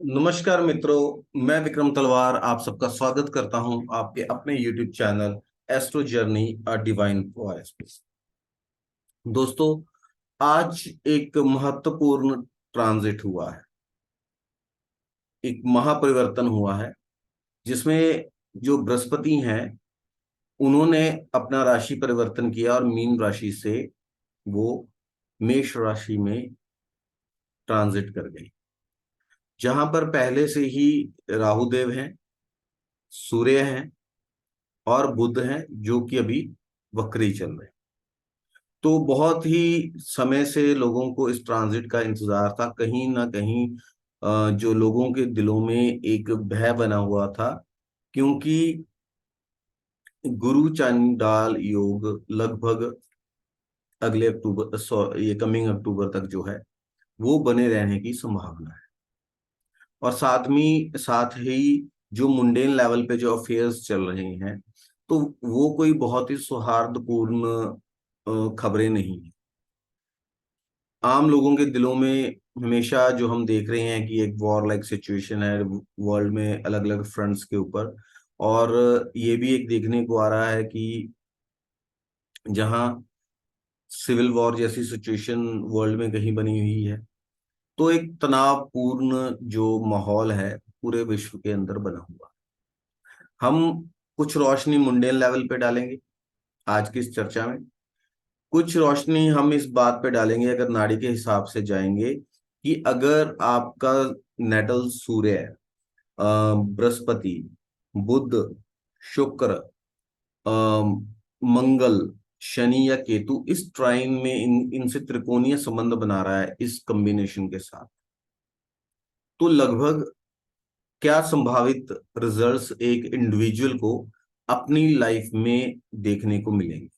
नमस्कार मित्रों, मैं विक्रम तलवार आप सबका स्वागत करता हूं आपके अपने YouTube channel astro journey a divine voice पे। दोस्तों, आज एक महत्वपूर्ण ट्रांजिट हुआ है, एक महापरिवर्तन हुआ है जिसमें जो बृहस्पति हैं उन्होंने अपना राशि परिवर्तन किया और मीन राशि से वो मेष राशि में ट्रांजिट कर गई। जहां पर पहले से ही राहु देव हैं, सूर्य हैं और बुध हैं जो कि अभी वक्री चल रहे हैं। तो बहुत ही समय से लोगों को इस ट्रांजिट का इंतजार था। कहीं ना कहीं जो लोगों के दिलों में एक भय बना हुआ था, क्योंकि गुरु चांडाल योग लगभग अगले अक्टूबर ये कमिंग अक्टूबर तक जो है वो बने रहने की संभावना है। और साथ ही जो मुंडेन लेवल पे जो अफेयर्स चल रहे हैं, तो वो कोई बहुत ही सौहार्दपूर्ण खबरें नहीं है। आम लोगों के दिलों में हमेशा जो हम देख रहे हैं कि एक वॉर लाइक सिचुएशन है वर्ल्ड में अलग अलग फ्रंट्स के ऊपर। और ये भी एक देखने को आ रहा है कि जहां सिविल वॉर जैसी सिचुएशन वर्ल्ड में कहीं बनी हुई है, तो एक तनावपूर्ण जो माहौल है पूरे विश्व के अंदर बना हुआ। हम कुछ रोशनी मुंडेन लेवल पे डालेंगे आज की इस चर्चा में। कुछ रोशनी हम इस बात पे डालेंगे, अगर नाड़ी के हिसाब से जाएंगे, कि अगर आपका नेटल सूर्य, बृहस्पति, बुध, शुक्र, मंगल, शनि या केतु इस ट्राइन में इनसे त्रिकोणीय संबंध बना रहा है इस कॉम्बिनेशन के साथ, तो लगभग क्या संभावित रिजल्ट्स एक इंडिविजुअल को अपनी लाइफ में देखने को मिलेंगे,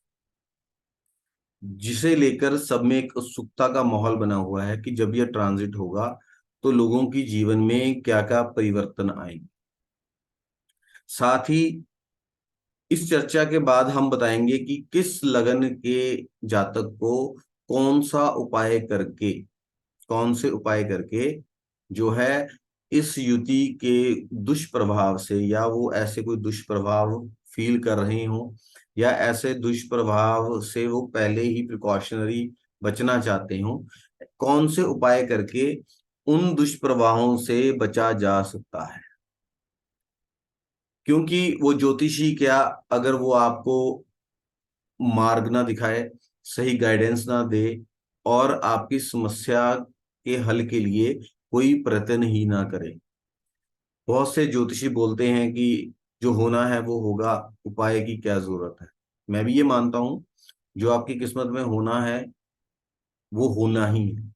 जिसे लेकर सब में एक उत्सुकता का माहौल बना हुआ है कि जब यह ट्रांजिट होगा तो लोगों की जीवन में क्या क्या परिवर्तन आएंगे। साथ ही इस चर्चा के बाद हम बताएंगे कि किस लगन के जातक को कौन सा उपाय करके, कौन से उपाय करके जो है इस युति के दुष्प्रभाव से, या वो ऐसे कोई दुष्प्रभाव फील कर रहे हो या ऐसे दुष्प्रभाव से वो पहले ही प्रिकॉशनरी बचना चाहते हो, कौन से उपाय करके उन दुष्प्रभावों से बचा जा सकता है। क्योंकि वो ज्योतिषी क्या, अगर वो आपको मार्ग ना दिखाए, सही गाइडेंस ना दे और आपकी समस्या के हल के लिए कोई प्रयत्न ही ना करे। बहुत से ज्योतिषी बोलते हैं कि जो होना है वो होगा, उपाय की क्या जरूरत है। मैं भी ये मानता हूं, जो आपकी किस्मत में होना है वो होना ही है।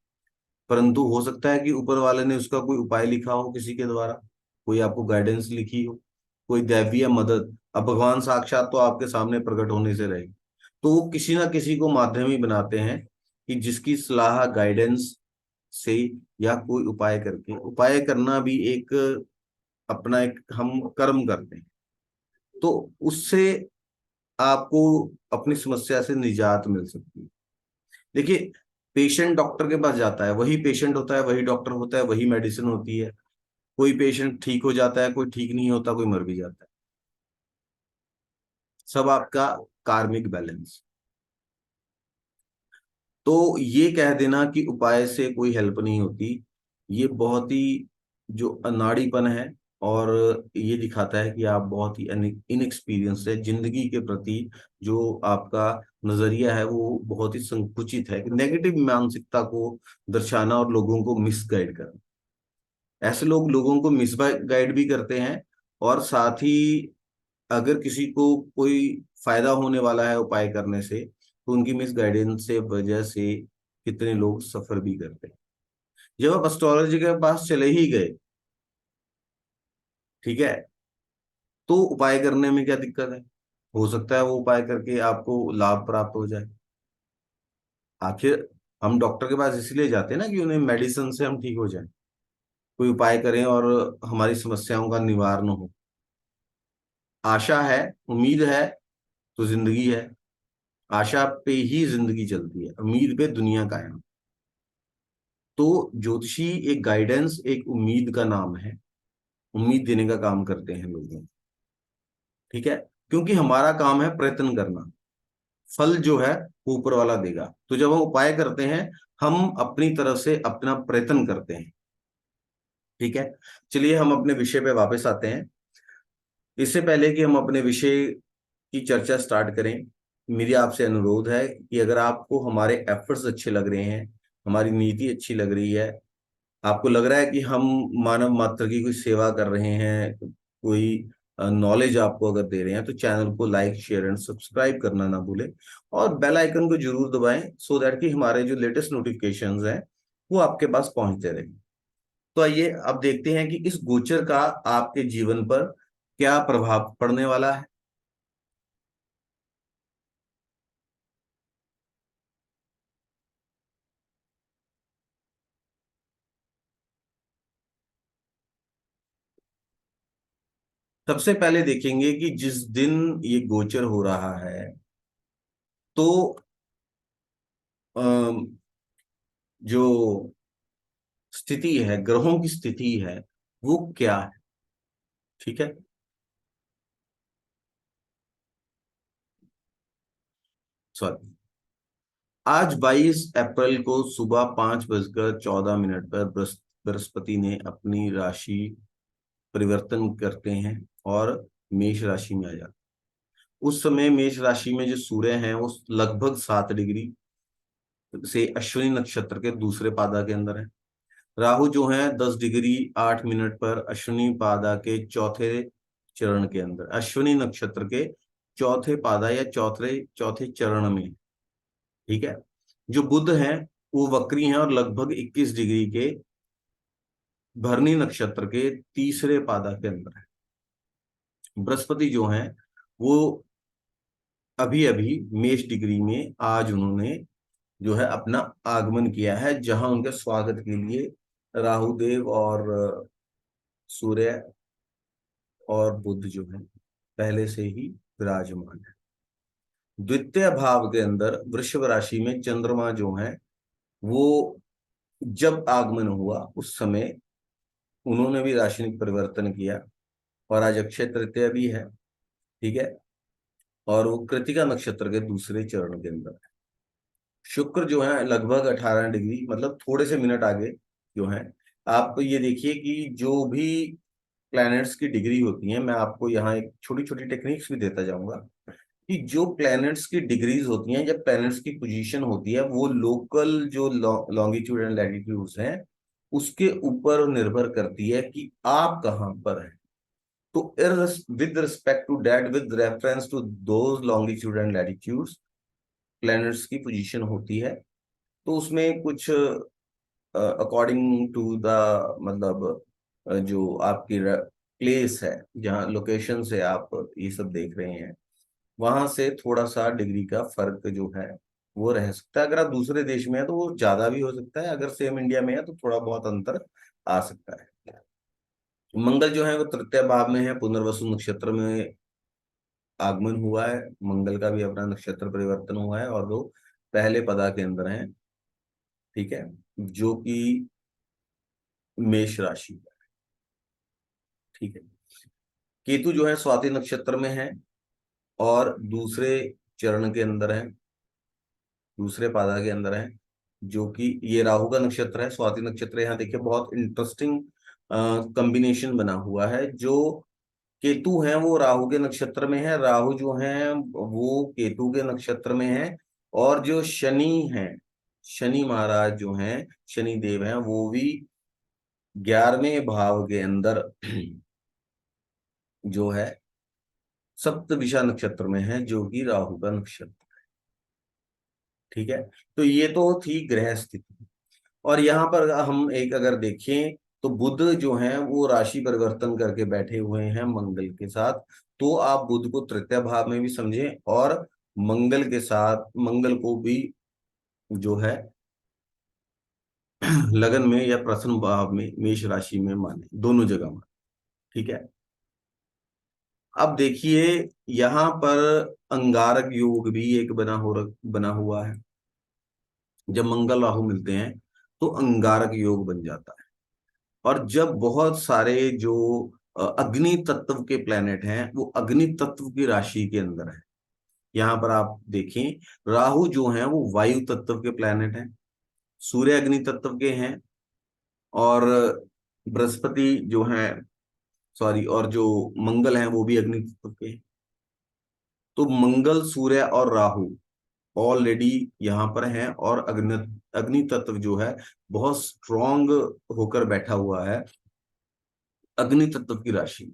परंतु हो सकता है कि ऊपर वाले ने उसका कोई उपाय लिखा हो किसी के द्वारा, कोई आपको गाइडेंस लिखी हो, कोई दैवीय मदद। अब भगवान साक्षात तो आपके सामने प्रकट होने से रहे, तो वो किसी ना किसी को माध्यम ही बनाते हैं कि जिसकी सलाह गाइडेंस से या कोई उपाय करके, उपाय करना भी एक अपना एक हम कर्म करते हैं, तो उससे आपको अपनी समस्या से निजात मिल सकती है। देखिए, पेशेंट डॉक्टर के पास जाता है, वही पेशेंट होता है, वही डॉक्टर होता है, वही मेडिसिन होती है। कोई पेशेंट ठीक हो जाता है, कोई ठीक नहीं होता, कोई मर भी जाता है। सब आपका कार्मिक बैलेंस। तो ये कह देना कि उपाय से कोई हेल्प नहीं होती, ये बहुत ही जो अनाड़ीपन है। और ये दिखाता है कि आप बहुत ही इनएक्सपीरियंस है जिंदगी के प्रति। जो आपका नजरिया है वो बहुत ही संकुचित है, नेगेटिव मानसिकता को दर्शाना और लोगों को मिसगाइड करना। ऐसे लोग लोगों को मिसगाइड भी करते हैं, और साथ ही अगर किसी को कोई फायदा होने वाला है उपाय करने से, तो उनकी मिस गाइडेंस से वजह से कितने लोग सफर भी करते हैं। जब आप एस्ट्रोलॉजी के पास चले ही गए, ठीक है, तो उपाय करने में क्या दिक्कत है। हो सकता है वो उपाय करके आपको लाभ प्राप्त हो जाए। आखिर हम डॉक्टर के पास इसलिए जाते हैं ना कि उन्हें मेडिसिन से हम ठीक हो जाए, कोई उपाय करें और हमारी समस्याओं का निवारण हो। आशा है, उम्मीद है, तो जिंदगी है। आशा पे ही जिंदगी चलती है, उम्मीद पे दुनिया कायम। तो ज्योतिषी एक गाइडेंस, एक उम्मीद का नाम है, उम्मीद देने का काम करते हैं लोगों को। ठीक है, क्योंकि हमारा काम है प्रयत्न करना, फल जो है वो ऊपर वाला देगा। तो जब हम उपाय करते हैं, हम अपनी तरफ से अपना प्रयत्न करते हैं। ठीक है, चलिए हम अपने विषय पे वापस आते हैं। इससे पहले कि हम अपने विषय की चर्चा स्टार्ट करें, मेरी आपसे अनुरोध है कि अगर आपको हमारे एफर्ट्स अच्छे लग रहे हैं, हमारी नीति अच्छी लग रही है, आपको लग रहा है कि हम मानव मात्र की कोई सेवा कर रहे हैं, कोई नॉलेज आपको अगर दे रहे हैं, तो चैनल को लाइक शेयर एंड सब्सक्राइब करना ना भूलें, और बेल आइकन को जरूर दबाएं, सो दैट कि हमारे जो लेटेस्ट नोटिफिकेशंस हैं वो आपके पास पहुंचते रहें। तो आइए अब देखते हैं कि इस गोचर का आपके जीवन पर क्या प्रभाव पड़ने वाला है। सबसे पहले देखेंगे कि जिस दिन ये गोचर हो रहा है, तो अम, जो स्थिति है, ग्रहों की स्थिति है, वो क्या है। ठीक है, सॉरी, आज 22 अप्रैल को सुबह 5:14 पर बृहस्पति ने अपनी राशि परिवर्तन करते हैं और मेष राशि में आ जाते हैं। उस समय मेष राशि में जो सूर्य हैं वो लगभग 7 डिग्री से अश्विनी नक्षत्र के दूसरे पादा के अंदर है। राहु जो है 10 डिग्री 8 मिनट पर अश्विनी पादा के चौथे चरण के अंदर, अश्विनी नक्षत्र के चौथे पादा या चौथे चौथे चरण में। ठीक है, जो बुध हैं वो वक्री हैं और लगभग 21 डिग्री के भरणी नक्षत्र के तीसरे पादा के अंदर है। बृहस्पति जो हैं वो अभी अभी मेष डिग्री में आज उन्होंने जो है अपना आगमन किया है, जहां उनके स्वागत के लिए राहुदेव और सूर्य और बुध जो है पहले से ही विराजमान है। द्वितीय भाव के अंदर वृषभ राशि में चंद्रमा जो है वो जब आगमन हुआ उस समय उन्होंने भी राशि परिवर्तन किया, और आज अक्षय तृतीया भी है। ठीक है, और वो कृतिका नक्षत्र के दूसरे चरण के अंदर है। शुक्र जो है लगभग 18 डिग्री, मतलब थोड़े से मिनट आगे जो है। आप ये देखिए कि जो भी प्लैनेट्स की डिग्री होती है, मैं आपको यहाँ एक छोटी छोटी टेक्निक्स भी देता जाऊंगा कि जो प्लैनेट्स की डिग्रीज होती हैं, जब प्लैनेट्स की पोजीशन होती है, वो लोकल जो लॉन्गिट्यूड एंड लैटिट्यूड्स हैं उसके ऊपर निर्भर करती है कि आप कहाँ पर हैं। तो with respect to that, with reference to those longitude and latitudes, planets की पोजीशन होती है। तो उसमें कुछ अकॉर्डिंग टू द, मतलब जो आपकी प्लेस है, जहाँ लोकेशन से आप ये सब देख रहे हैं, वहां से थोड़ा सा डिग्री का फर्क जो है वो रह सकता है। अगर आप दूसरे देश में है तो वो ज्यादा भी हो सकता है, अगर सेम इंडिया में है तो थोड़ा बहुत अंतर आ सकता है। मंगल जो है वो तृतीय भाव में है, पुनर्वसु नक्षत्र में आगमन हुआ है। मंगल का भी अपना नक्षत्र परिवर्तन हुआ है और वो पहले पदा के अंदर है। ठीक है, जो कि मेष राशि है। ठीक है, केतु जो है स्वाति नक्षत्र में है और दूसरे चरण के अंदर है, दूसरे पादा के अंदर है, जो कि ये राहु का नक्षत्र है। स्वाति नक्षत्र, यहाँ देखिए बहुत इंटरेस्टिंग कॉम्बिनेशन बना हुआ है। जो केतु हैं वो राहु के नक्षत्र में है, राहु जो है वो केतु के नक्षत्र में है, और जो शनि है, शनि महाराज जो हैं, शनि देव हैं, वो भी 11वें भाव के अंदर जो है सप्तविशा नक्षत्र में है, जो कि राहु का नक्षत्र। ठीक है, तो ये तो थी ग्रह स्थिति। और यहाँ पर हम एक अगर देखें तो बुध जो हैं वो राशि परिवर्तन करके बैठे हुए हैं मंगल के साथ। तो आप बुध को तृतीय भाव में भी समझें और मंगल के साथ, मंगल को भी जो है लगन में या प्रथम भाव में मेष राशि में माने, दोनों जगह माने। ठीक है, अब देखिए यहाँ पर अंगारक योग भी एक बना हुआ है। जब मंगल राहु मिलते हैं तो अंगारक योग बन जाता है। और जब बहुत सारे जो अग्नि तत्व के प्लेनेट हैं वो अग्नि तत्व की राशि के अंदर है, यहाँ पर आप देखें राहु जो है वो वायु तत्व के प्लेनेट हैं, सूर्य अग्नि तत्व के हैं, और बृहस्पति जो है, सॉरी, और जो मंगल है वो भी अग्नि तत्व के हैं। तो मंगल, सूर्य और राहु ऑलरेडी यहाँ पर हैं, और अग्नि अग्नि तत्व जो है बहुत स्ट्रांग होकर बैठा हुआ है अग्नि तत्व की राशि।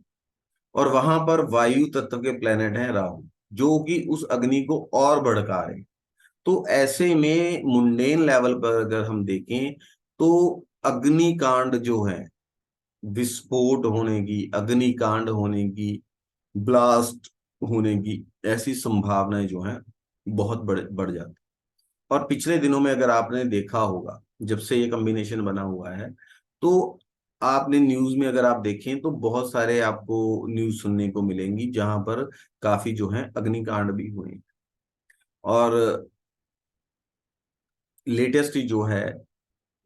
और वहां पर वायु तत्व के प्लेनेट हैं राहु, जो कि उस अग्नि को और भड़का रहे हैं। तो ऐसे में मुंडेन लेवल पर अगर हम देखें तो अग्निकांड जो है, विस्फोट होने की, अग्निकांड होने की, ब्लास्ट होने की ऐसी संभावनाएं जो हैं बहुत बढ़ जाती। और पिछले दिनों में अगर आपने देखा होगा, जब से ये कॉम्बिनेशन बना हुआ है, तो आपने न्यूज में अगर आप देखें तो बहुत सारे आपको न्यूज सुनने को मिलेंगी जहां पर काफी जो है अग्निकांड भी हुए। और लेटेस्ट जो है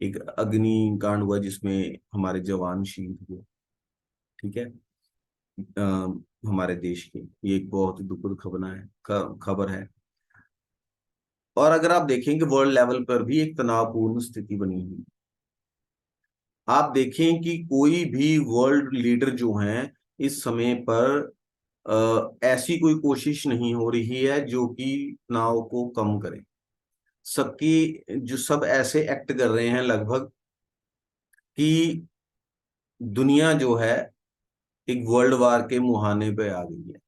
एक अग्निकांड हुआ जिसमें हमारे जवान शहीद हुए, ठीक है, हमारे देश के। ये एक बहुत ही दुखद खबर है। और अगर आप देखेंगे वर्ल्ड लेवल पर भी एक तनावपूर्ण स्थिति बनी हुई। आप देखें कि कोई भी वर्ल्ड लीडर जो हैं इस समय पर ऐसी कोई कोशिश नहीं हो रही है जो कि तनाव को कम करे। सबकी जो सब ऐसे एक्ट कर रहे हैं लगभग कि दुनिया जो है एक वर्ल्ड वार के मुहाने पे आ गई है।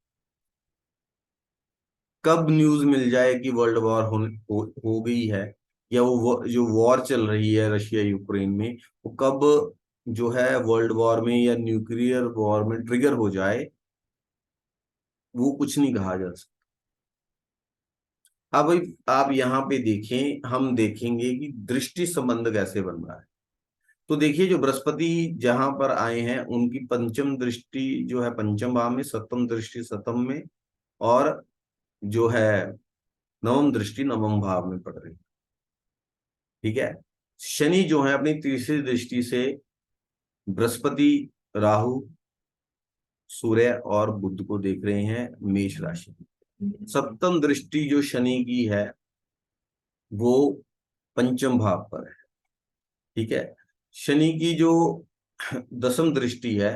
कब न्यूज मिल जाए कि वर्ल्ड वॉर हो गई है, या जो वॉर चल रही है रशिया यूक्रेन में, वो कब जो है वर्ल्ड वॉर में या न्यूक्लियर वॉर में ट्रिगर हो जाए, वो कुछ नहीं कहा जा सकता। अब आप यहाँ पे देखें, हम देखेंगे कि दृष्टि संबंध कैसे बन रहा है। तो देखिए जो बृहस्पति जहां पर आए हैं उनकी पंचम दृष्टि जो है पंचम भाव में, सप्तम दृष्टि सप्तम में, और जो है नवम दृष्टि नवम भाव में पड़ रही है, ठीक है। शनि जो है अपनी तीसरी दृष्टि से बृहस्पति, राहु, सूर्य और बुध को देख रहे हैं मेष राशि में। सप्तम दृष्टि जो शनि की है वो पंचम भाव पर है, ठीक है। शनि की जो दसम दृष्टि है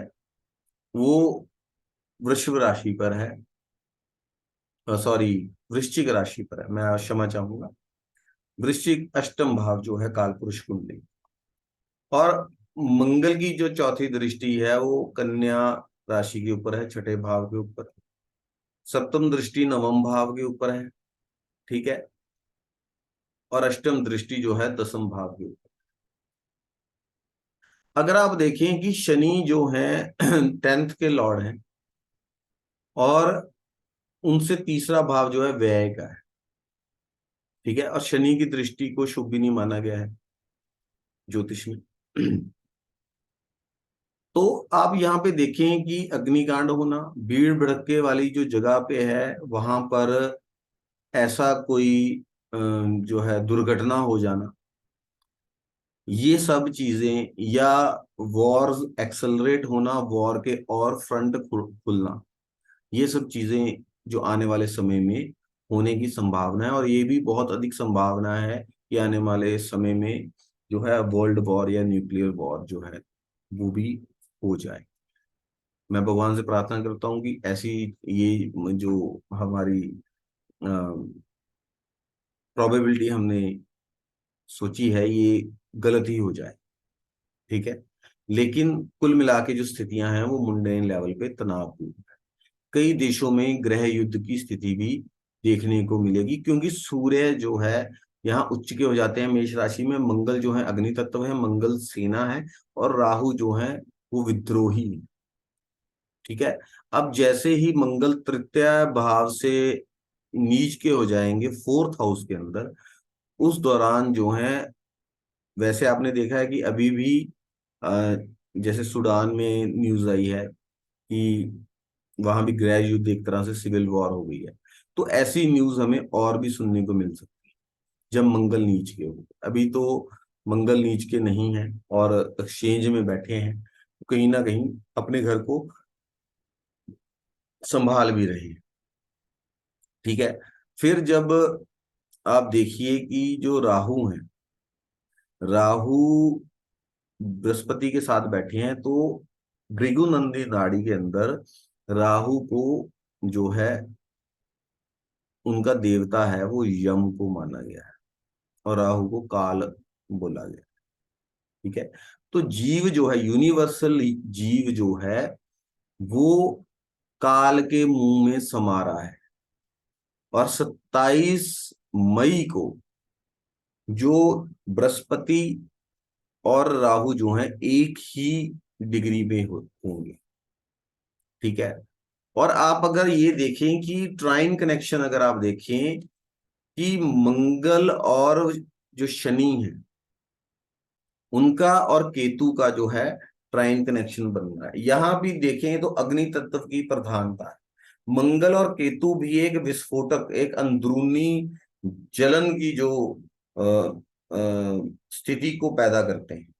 वो वृषभ राशि पर है, सॉरी, वृश्चिक राशि पर है, मैं क्षमा चाहूंगा। वृश्चिक अष्टम भाव जो है कालपुरुष कुंडली। और मंगल की जो चौथी दृष्टि है वो कन्या राशि के ऊपर है, छठे भाव के ऊपर। सप्तम दृष्टि नवम भाव के ऊपर है, ठीक है। और अष्टम दृष्टि जो है दसम भाव के ऊपर। अगर आप देखें कि शनि जो है 10th के लॉर्ड हैं, और उनसे तीसरा भाव जो है व्यय का है, ठीक है। और शनि की दृष्टि को शुभ भी नहीं माना गया है ज्योतिष में। तो आप यहाँ पे देखें कि अग्निकांड होना, भीड़ भड़के वाली जो जगह पे है वहां पर ऐसा कोई जो है दुर्घटना हो जाना, ये सब चीजें, या वॉर एक्सेलरेट होना, वॉर के और फ्रंट खुलना, ये सब चीजें जो आने वाले समय में होने की संभावना है। और ये भी बहुत अधिक संभावना है कि आने वाले समय में जो है वर्ल्ड वॉर या न्यूक्लियर वॉर जो है वो भी हो जाए। मैं भगवान से प्रार्थना करता हूँ कि ऐसी ये जो हमारी प्रोबेबिलिटी हमने सोची है ये गलत ही हो जाए, ठीक है। लेकिन कुल मिला के जो स्थितियां हैं वो मुंडेन लेवल पे तनावपूर्ण है। कई देशों में गृह युद्ध की स्थिति भी देखने को मिलेगी, क्योंकि सूर्य जो है यहाँ उच्च के हो जाते हैं मेष राशि में, मंगल जो है अग्नि तत्व है, मंगल सेना है, और राहु जो है वो विद्रोही है, ठीक है। अब जैसे ही मंगल तृतीय भाव से नीच के हो जाएंगे फोर्थ हाउस के अंदर, उस दौरान जो है, वैसे आपने देखा है कि अभी भी अ, जैसे सूडान में न्यूज आई है कि वहां भी गृह युद्ध एक तरह से सिविल वॉर हो गई है। तो ऐसी न्यूज हमें और भी सुनने को मिल सकती है जब मंगल नीच के हो। अभी तो मंगल नीच के नहीं है और एक्सचेंज में बैठे हैं, तो कहीं ना कहीं अपने घर को संभाल भी रहे हैं। ठीक है। फिर जब आप देखिए कि जो राहु हैं, राहु बृहस्पति के साथ बैठे हैं, तो भृगुनंदी नाड़ी के अंदर राहु को जो है उनका देवता है वो यम को माना गया है, और राहु को काल बोला गया। ठीक है। तो जीव जो है, यूनिवर्सल जीव जो है, वो काल के मुंह में समा रहा है। और 27 मई को जो बृहस्पति और राहु जो हैं एक ही डिग्री में होंगे। ठीक है। और आप अगर ये देखें कि ट्राइन कनेक्शन अगर आप देखें कि मंगल और जो शनि है उनका और केतु का जो है ट्राइन कनेक्शन बन रहा है, यहां भी देखें तो अग्नि तत्व की प्रधानता है। मंगल और केतु भी एक विस्फोटक, एक अंदरूनी जलन की जो अ, स्थिति को पैदा करते हैं।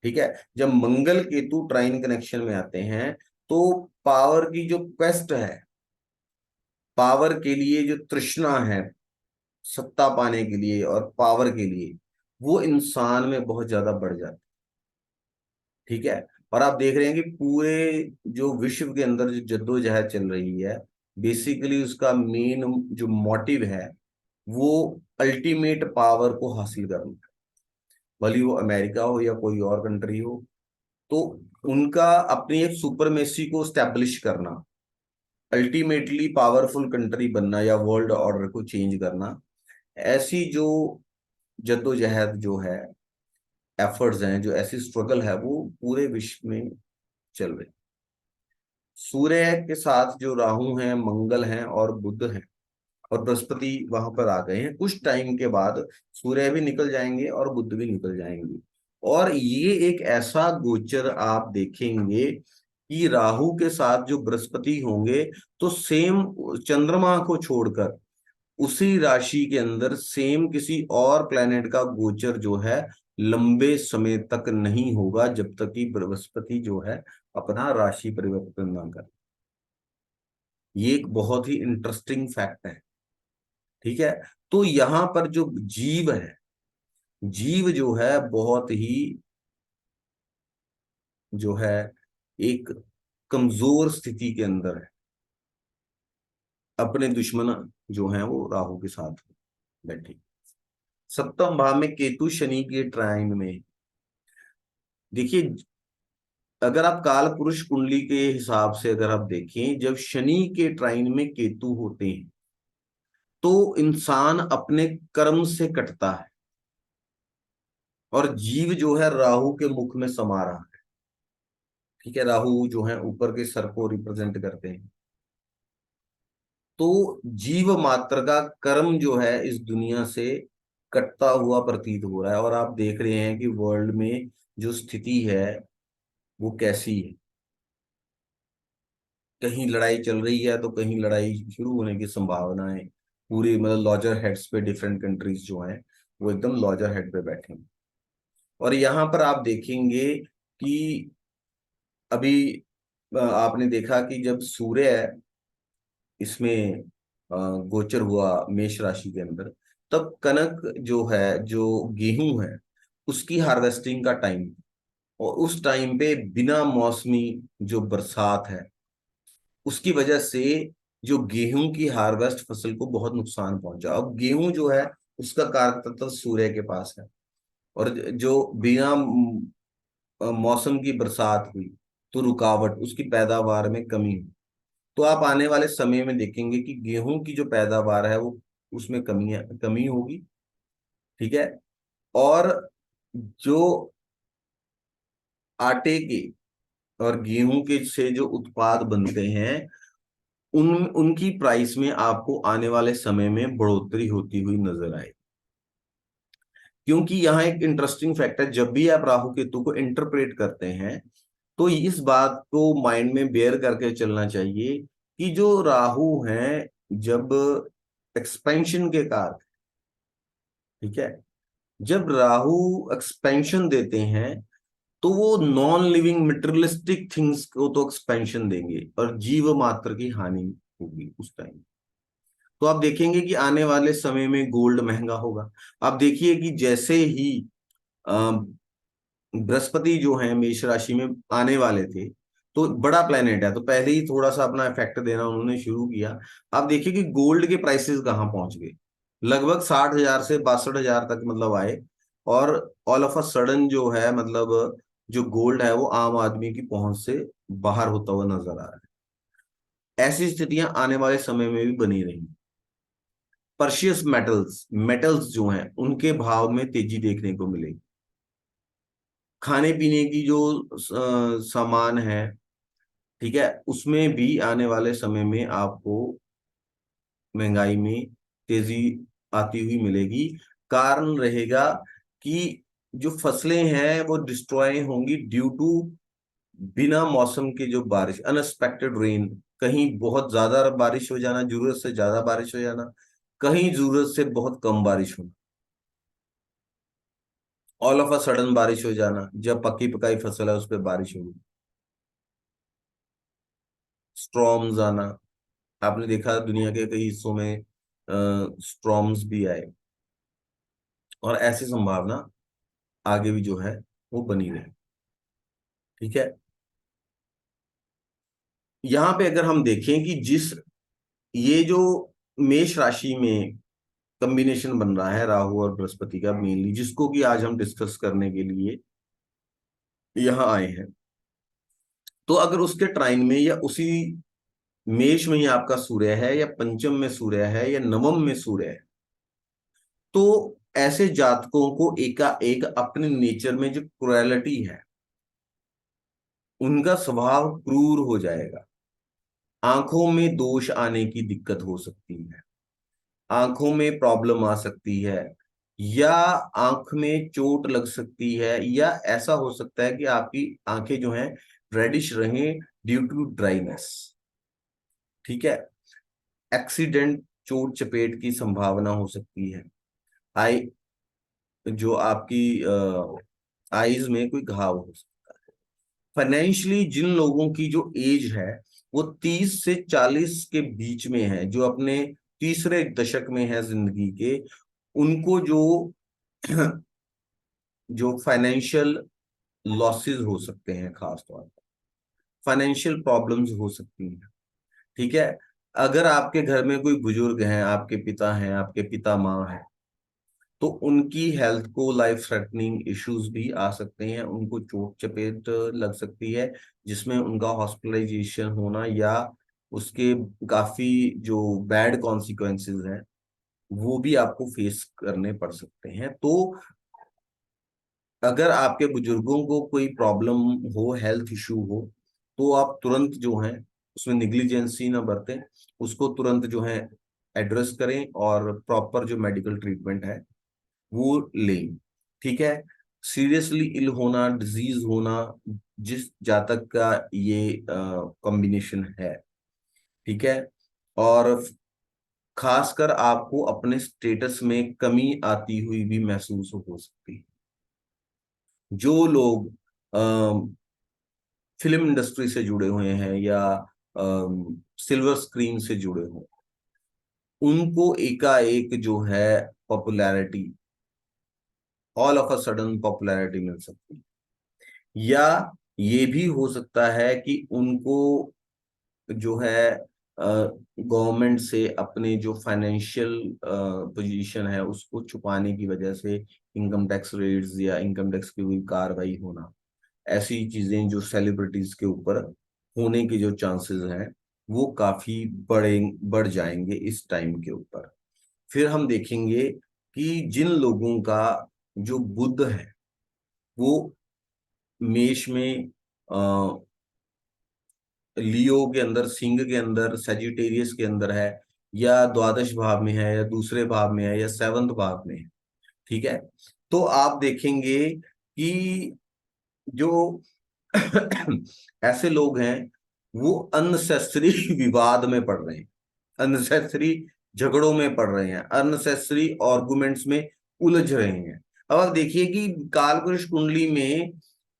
ठीक है। जब मंगल केतु ट्राइन कनेक्शन में आते हैं तो पावर की जो क्वेस्ट है, पावर के लिए जो तृष्णा है, सत्ता पाने के लिए और पावर के लिए, वो इंसान में बहुत ज्यादा बढ़ जाती है। ठीक है। और आप देख रहे हैं कि पूरे जो विश्व के अंदर जो जद्दोजहद चल रही है, बेसिकली उसका मेन जो मोटिव है वो अल्टीमेट पावर को हासिल करना है। भले वो अमेरिका हो या कोई और कंट्री हो, तो उनका अपनी एक सुपरमेसी को स्टैब्लिश करना, अल्टीमेटली पावरफुल कंट्री बनना या वर्ल्ड ऑर्डर को चेंज करना, ऐसी जो जद्दोजहद जो है, एफर्ट्स हैं, जो ऐसी स्ट्रगल है, वो पूरे विश्व में चल रही। सूर्य के साथ जो राहु हैं, मंगल हैं और बुध हैं और बृहस्पति वहां पर आ गए हैं, कुछ टाइम के बाद सूर्य भी निकल जाएंगे और बुध भी निकल जाएंगे। और ये एक ऐसा गोचर आप देखेंगे कि राहु के साथ जो बृहस्पति होंगे, तो सेम चंद्रमा को छोड़कर उसी राशि के अंदर सेम किसी और प्लेनेट का गोचर जो है लंबे समय तक नहीं होगा, जब तक कि बृहस्पति जो है अपना राशि परिवर्तन ना करे। ये एक बहुत ही इंटरेस्टिंग फैक्ट है। ठीक है। तो यहां पर जो जीव है, जीव जो है बहुत ही जो है एक कमजोर स्थिति के अंदर है। अपने दुश्मन जो हैं वो राहु के साथ बैठे। सप्तम भाव में केतु शनि के ट्राइन में, देखिए अगर आप काल पुरुष कुंडली के हिसाब से अगर आप देखें, जब शनि के ट्राइन में केतु होते हैं तो इंसान अपने कर्म से कटता है, और जीव जो है राहु के मुख में समा रहा है। ठीक है। राहु जो है ऊपर के सर को रिप्रेजेंट करते हैं। तो जीव मात्र का कर्म जो है इस दुनिया से कटता हुआ प्रतीत हो रहा है। और आप देख रहे हैं कि वर्ल्ड में जो स्थिति है वो कैसी है। कहीं लड़ाई चल रही है तो कहीं लड़ाई शुरू होने की संभावना है। पूरी मतलब लॉजर हेड्स पे डिफरेंट कंट्रीज जो हैं वो एकदम लॉजर हेड पे बैठे हैं। और यहाँ पर आप देखेंगे कि अभी आपने देखा कि जब सूर्य इसमें गोचर हुआ मेष राशि के अंदर, तब कनक जो है, जो गेहूं है, उसकी हार्वेस्टिंग का टाइम, और उस टाइम पे बिना मौसमी जो बरसात है उसकी वजह से जो गेहूं की हार्वेस्ट फसल को बहुत नुकसान पहुंचा। अब गेहूं जो है उसका कारक तत्व सूर्य के पास है, और जो बिना मौसम की बरसात हुई तो रुकावट, उसकी पैदावार में कमी हुई। तो आप आने वाले समय में देखेंगे कि गेहूं की जो पैदावार है वो उसमें कमी होगी। ठीक है। और जो आटे के और गेहूं के से जो उत्पाद बनते हैं उन उनकी प्राइस में आपको आने वाले समय में बढ़ोतरी होती हुई नजर आए। क्योंकि यहाँ एक इंटरेस्टिंग फैक्ट है, जब भी आप राहु केतु को इंटरप्रेट करते हैं तो इस बात को माइंड में बेयर करके चलना चाहिए कि जो राहु हैं जब एक्सपेंशन के कारक, ठीक है, जब राहु एक्सपेंशन देते हैं तो वो नॉन लिविंग मटेरियलिस्टिक थिंग्स को तो एक्सपेंशन देंगे और जीव मात्र की हानि होगी उस टाइम। तो आप देखेंगे कि आने वाले समय में गोल्ड महंगा होगा। आप देखिए कि जैसे ही बृहस्पति जो है मेष राशि में आने वाले थे, तो बड़ा प्लेनेट है तो पहले ही थोड़ा सा अपना इफेक्ट देना उन्होंने शुरू किया। आप देखिए कि गोल्ड के प्राइसेस कहाँ पहुंच गए, लगभग 60,000 से 62,000 तक मतलब आए। और ऑल ऑफ अ सडन जो है मतलब जो गोल्ड है वो आम आदमी की पहुंच से बाहर होता हुआ नजर आ रहा है। ऐसी स्थितियां आने वाले समय में भी बनी रही। पर्शियस मेटल्स मेटल्स जो हैं उनके भाव में तेजी देखने को मिलेगी। खाने पीने की जो सामान है, ठीक है, उसमें भी आने वाले समय में आपको महंगाई में तेजी आती हुई मिलेगी। कारण रहेगा कि जो फसलें हैं वो डिस्ट्रॉय होंगी ड्यू टू बिना मौसम की जो बारिश, अनएक्सपेक्टेड रेन। कहीं बहुत ज्यादा बारिश हो जाना, जरूरत से ज्यादा बारिश हो जाना, कहीं जरूरत से बहुत कम बारिश होना, ऑल ऑफ अ सडन बारिश हो जाना, जब पक्की पकाई फसल है उस पर बारिश होगी। स्ट्रॉम्स आना, आपने देखा दुनिया के कई हिस्सों में स्ट्रॉम्स भी आए। और ऐसी संभावना आगे भी जो है वो बनी रहे। ठीक है। यहाँ पे अगर हम देखें कि जिस ये जो मेष राशि में कॉम्बिनेशन बन रहा है राहु और बृहस्पति का मेनली, जिसको कि आज हम डिस्कस करने के लिए यहाँ आए हैं, तो अगर उसके ट्राइन में या उसी मेष में ही आपका सूर्य है या पंचम में सूर्य है या नवम में सूर्य है, तो ऐसे जातकों को एकाएक अपने नेचर में जो क्रुएलिटी है, उनका स्वभाव क्रूर हो जाएगा। आंखों में दोष आने की दिक्कत हो सकती है, आंखों में प्रॉब्लम आ सकती है, या आंख में चोट लग सकती है, या ऐसा हो सकता है कि आपकी आंखें जो हैं रेडिश रहें ड्यू टू ड्राइनेस। ठीक है। एक्सीडेंट, चोट चपेट की संभावना हो सकती है। आई जो आपकी आईज में कोई घाव हो सकता है। फाइनेंशियली जिन लोगों की जो एज है वो 30 से 40 के बीच में है, जो अपने तीसरे दशक में है जिंदगी के, उनको जो जो फाइनेंशियल लॉसेस हो सकते हैं, खास तौर पर फाइनेंशियल प्रॉब्लम्स हो सकती हैं। ठीक है। अगर आपके घर में कोई बुजुर्ग हैं, आपके पिता हैं, आपके पिता माँ हैं, तो उनकी हेल्थ को लाइफ थ्रेटनिंग इश्यूज भी आ सकते हैं, उनको चोट चपेट लग सकती है, जिसमें उनका हॉस्पिटलाइजेशन होना या उसके काफी जो बैड कॉन्सिक्वेंसेस हैं वो भी आपको फेस करने पड़ सकते हैं। तो अगर आपके बुजुर्गों को कोई प्रॉब्लम हो, हेल्थ इशू हो, तो आप तुरंत जो है उसमें निग्लिजेंसी ना बरतें, उसको तुरंत जो है एड्रेस करें और प्रॉपर जो मेडिकल ट्रीटमेंट है वो लें। ठीक है। सीरियसली इल होना, डिजीज होना, जिस जातक का ये कॉम्बिनेशन है, ठीक है, और खासकर आपको अपने स्टेटस में कमी आती हुई भी महसूस हो सकती है। जो लोग फिल्म इंडस्ट्री से जुड़े हुए हैं या सिल्वर स्क्रीन से जुड़े हुए, उनको एकाएक जो है popularity, all of a sudden popularity मिल सकती है। या ये भी हो सकता है कि उनको जो है गवर्नमेंट से अपने जो फाइनेंशियल पोजीशन है उसको छुपाने की वजह से इनकम टैक्स रेट्स या इनकम टैक्स की कोई कार्रवाई होना, ऐसी चीजें जो सेलिब्रिटीज के ऊपर होने के जो चांसेस हैं वो काफी बढ़ जाएंगे इस टाइम के ऊपर। फिर हम देखेंगे कि जिन लोगों का जो बुध है वो मेष में, लियो के अंदर, सिंह के अंदर, सेजिटेरियस के अंदर है, या द्वादश भाव में है, या दूसरे भाव में है, या सेवंथ भाव में है, ठीक है, तो आप देखेंगे कि जो ऐसे लोग हैं वो अननेसेसरी विवाद में पड़ रहे हैं, अननेसेसरी झगड़ों में पड़ रहे हैं, अननेसेसरी आर्गुमेंट्स में उलझ रहे हैं। अब आप देखिए कि कालपुरुष कुंडली में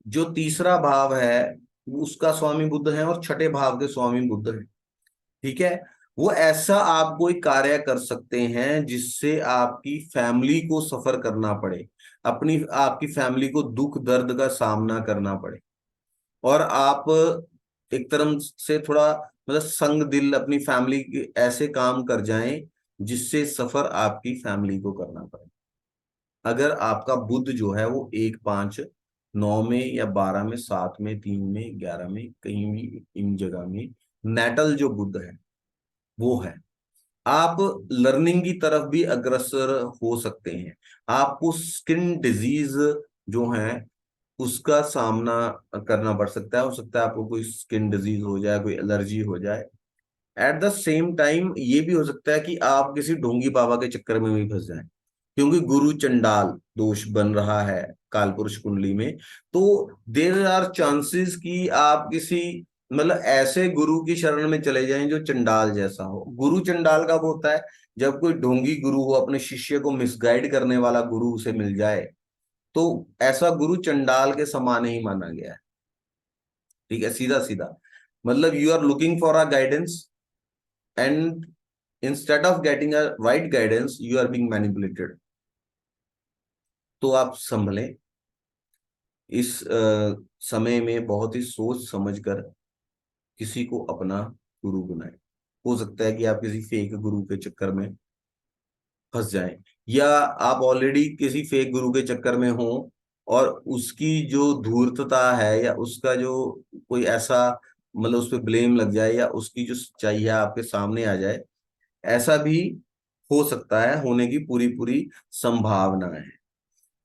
जो तीसरा भाव है उसका स्वामी बुध है और छठे भाव के स्वामी बुध है। ठीक है, वो ऐसा आप कोई कार्य कर सकते हैं जिससे आपकी फैमिली को सफर करना पड़े, अपनी आपकी फैमिली को दुख दर्द का सामना करना पड़े, और आप एक तरह से थोड़ा मतलब संग दिल अपनी फैमिली के ऐसे काम कर जाएं जिससे सफर आपकी फैमिली को करना पड़े। अगर आपका बुध जो है वो 1 5 9 में या 12 में 7 में 3 में 11 में कहीं भी इन जगह में नेटल जो बुध है वो है, आप लर्निंग की तरफ भी अग्रसर हो सकते हैं। आपको स्किन डिजीज जो है उसका सामना करना पड़ सकता है, हो सकता है आपको कोई स्किन डिजीज हो जाए, कोई एलर्जी हो जाए। एट द सेम टाइम ये भी हो सकता है कि आप किसी ढोंगी बाबा के चक्कर में भी फंस जाएं, क्योंकि गुरु चंडाल दोष बन रहा है कालपुरुष कुंडली में। तो देर आर चांसेस कि आप किसी मतलब ऐसे गुरु की शरण में चले जाएं जो चंडाल जैसा हो। गुरु चंडाल कब होता है? जब कोई ढोंगी गुरु हो, अपने शिष्य को मिसगाइड करने वाला गुरु उसे मिल जाए, तो ऐसा गुरु चंडाल के समान ही माना गया है। ठीक है, सीधा सीधा मतलब you are looking for a guidance and instead of getting a right guidance you are being manipulated. तो आप संभलें, इस समय में बहुत ही सोच समझकर किसी को अपना गुरु बनाएं। हो सकता है कि आप किसी फेक गुरु के चक्कर में फंस जाएं, या आप ऑलरेडी किसी फेक गुरु के चक्कर में हो और उसकी जो धूर्तता है या उसका जो कोई ऐसा मतलब उस पर ब्लेम लग जाए या उसकी जो सच्चाई है आपके सामने आ जाए, ऐसा भी हो सकता है, होने की पूरी पूरी संभावना है।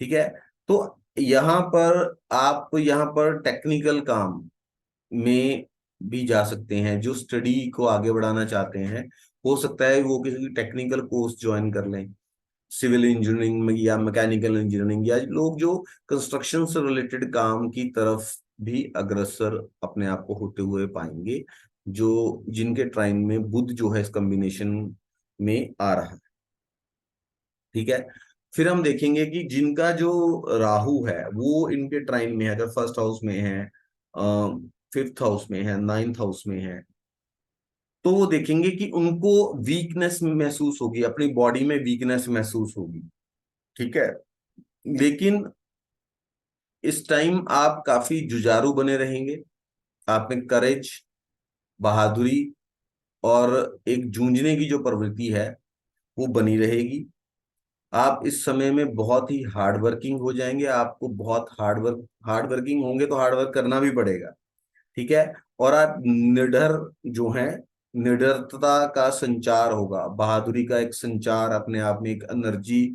ठीक है, तो यहाँ पर आप यहाँ पर टेक्निकल काम में भी जा सकते हैं। जो स्टडी को आगे बढ़ाना चाहते हैं, हो सकता है वो किसी टेक्निकल कोर्स ज्वाइन कर लें, सिविल इंजीनियरिंग में या मैकेनिकल इंजीनियरिंग, या लोग जो कंस्ट्रक्शन से रिलेटेड काम की तरफ भी अग्रसर अपने आप को होते हुए पाएंगे, जो जिनके ट्राइन में बुध जो है इस कॉम्बिनेशन में आ रहा है। ठीक है, फिर हम देखेंगे कि जिनका जो राहु है वो इनके ट्राइन में है, अगर फर्स्ट हाउस में है, फिफ्थ हाउस में है, नाइन्थ हाउस में है, तो वो देखेंगे कि उनको वीकनेस महसूस होगी, अपनी बॉडी में वीकनेस महसूस होगी। ठीक है, लेकिन इस टाइम आप काफी जुझारू बने रहेंगे, आप में करेज, बहादुरी और एक जूझने की जो प्रवृत्ति है वो बनी रहेगी। आप इस समय में बहुत ही हार्ड वर्किंग हो जाएंगे, आपको बहुत हार्ड वर्किंग होंगे तो हार्ड वर्क करना भी पड़ेगा। ठीक है, और आप निडर जो है, निडरता का संचार होगा, बहादुरी का एक संचार, अपने आप में एक एनर्जी,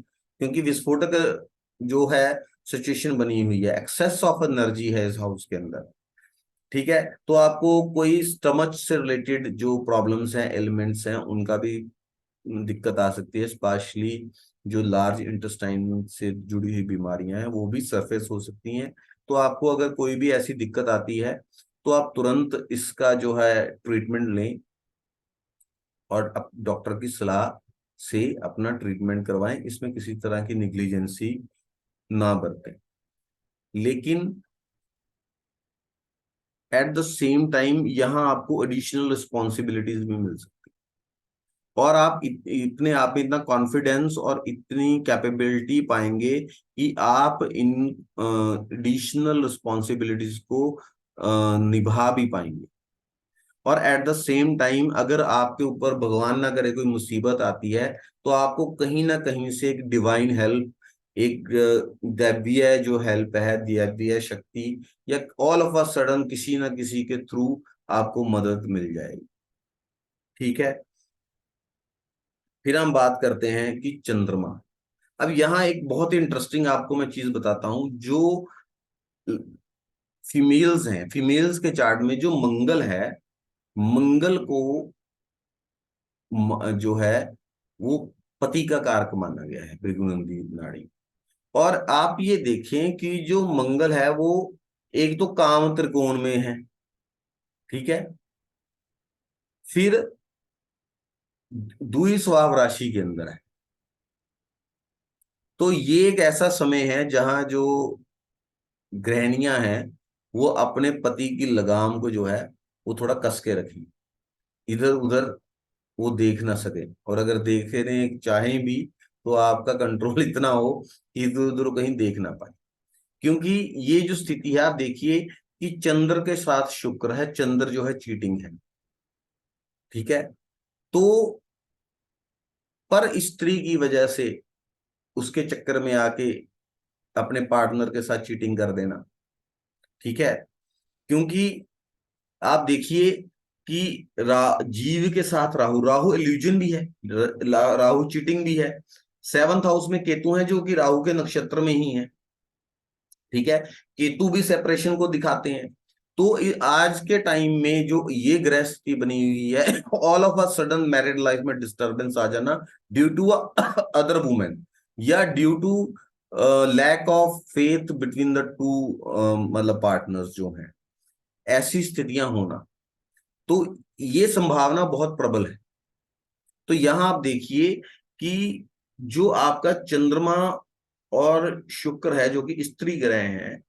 क्योंकि विस्फोटक जो है सिचुएशन बनी हुई है, एक्सेस ऑफ एनर्जी है इस हाउस के अंदर। ठीक है, तो आपको कोई स्टमच से रिलेटेड जो प्रॉब्लम्स हैं, एलिमेंट्स हैं, उनका भी दिक्कत आ सकती है, स्पेशली जो लार्ज इंटेस्टाइन से जुड़ी हुई बीमारियां हैं वो भी सरफेस हो सकती हैं। तो आपको अगर कोई भी ऐसी दिक्कत आती है तो आप तुरंत इसका जो है ट्रीटमेंट लें और अब डॉक्टर की सलाह से अपना ट्रीटमेंट करवाएं, इसमें किसी तरह की निग्लिजेंसी ना बरतें। लेकिन एट द सेम टाइम यहाँ आपको एडिशनल रिस्पॉन्सिबिलिटीज भी मिल सकती है, और आप इतने आप में इतना कॉन्फिडेंस और इतनी कैपेबिलिटी पाएंगे कि आप इन एडिशनल रिस्पॉन्सिबिलिटीज को निभा भी पाएंगे। और एट द सेम टाइम अगर आपके ऊपर भगवान ना करे कोई मुसीबत आती है, तो आपको कहीं ना कहीं से एक डिवाइन हेल्प, एक दैवीय जो हेल्प है, दैवीय शक्ति, या ऑल ऑफ अ सडन किसी ना किसी के थ्रू आपको मदद मिल जाएगी। ठीक है, फिर हम बात करते हैं कि चंद्रमा। अब यहाँ एक बहुत ही इंटरेस्टिंग आपको मैं चीज बताता हूं, जो फीमेल्स हैं, फीमेल्स के चार्ट में जो मंगल है, मंगल को जो है वो पति का कारक माना गया है, भृगुनंदी नाड़ी। और आप ये देखें कि जो मंगल है वो एक तो काम त्रिकोण में है, ठीक है, फिर द्वि स्वभाव राशि के अंदर है। तो ये एक ऐसा समय है जहां जो गृहिणियां हैं वो अपने पति की लगाम को जो है वो थोड़ा कस के रखें, इधर उधर वो देख ना सके, और अगर देखने चाहें भी तो आपका कंट्रोल इतना हो कि इधर उधर कहीं देख ना पाए। क्योंकि ये जो स्थिति है, आप देखिए कि चंद्र के साथ शुक्र है, चंद्र जो है चीटिंग है, ठीक है। तो पर स्त्री की वजह से उसके चक्कर में आके अपने पार्टनर के साथ चीटिंग कर देना, ठीक है। क्योंकि आप देखिए कि जीव के साथ राहु, राहु इल्यूजन भी है, राहु चीटिंग भी है। 7th हाउस में केतु है जो कि राहु के नक्षत्र में ही है, ठीक है। केतु भी सेपरेशन को दिखाते हैं। तो आज के टाइम में जो ये ग्रह स्थिति बनी हुई है, all of a sudden married life में डिस्टरबेंस आ जाना ड्यू टू अदर वुमेन, या due to lack of faith between the two मतलब पार्टनर्स जो हैं, ऐसी स्थितियां होना, तो ये संभावना बहुत प्रबल है। तो यहां आप देखिए कि जो आपका चंद्रमा और शुक्र है जो कि स्त्री ग्रह हैं,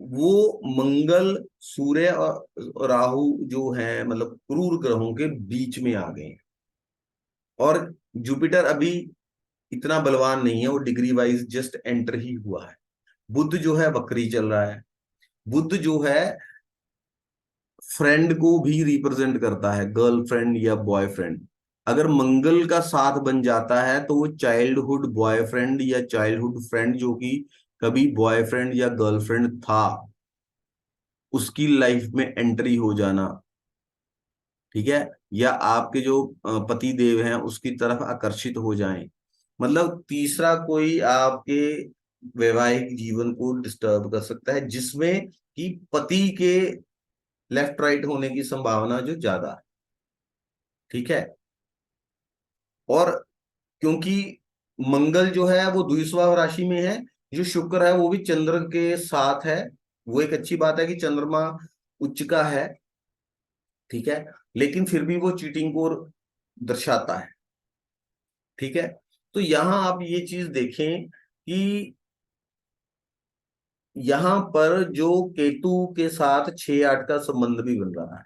वो मंगल, सूर्य और राहु जो है मतलब क्रूर ग्रहों के बीच में आ गए हैं। और जुपिटर अभी इतना बलवान नहीं है, वो डिग्री वाइज जस्ट एंटर ही हुआ है। बुध जो है वक्री चल रहा है। बुध जो है फ्रेंड को भी रिप्रेजेंट करता है, गर्लफ्रेंड या बॉयफ्रेंड। अगर मंगल का साथ बन जाता है तो वो चाइल्डहुड बॉयफ्रेंड या चाइल्डहुड फ्रेंड जो कि कभी बॉयफ्रेंड या गर्लफ्रेंड था, उसकी लाइफ में एंट्री हो जाना, ठीक है। या आपके जो पति देव हैं उसकी तरफ आकर्षित हो जाएं, मतलब तीसरा कोई आपके वैवाहिक जीवन को डिस्टर्ब कर सकता है, जिसमें कि पति के लेफ्ट राइट होने की संभावना जो ज्यादा है, ठीक है। और क्योंकि मंगल जो है वो द्वितीय राशि में है, जो शुक्र है वो भी चंद्र के साथ है, वो एक अच्छी बात है कि चंद्रमा उच्च का है, ठीक है। लेकिन फिर भी वो चीटिंग को दर्शाता है, ठीक है। तो यहां आप ये चीज देखें कि यहां पर जो केतु के साथ 6-8 का संबंध भी बन रहा है,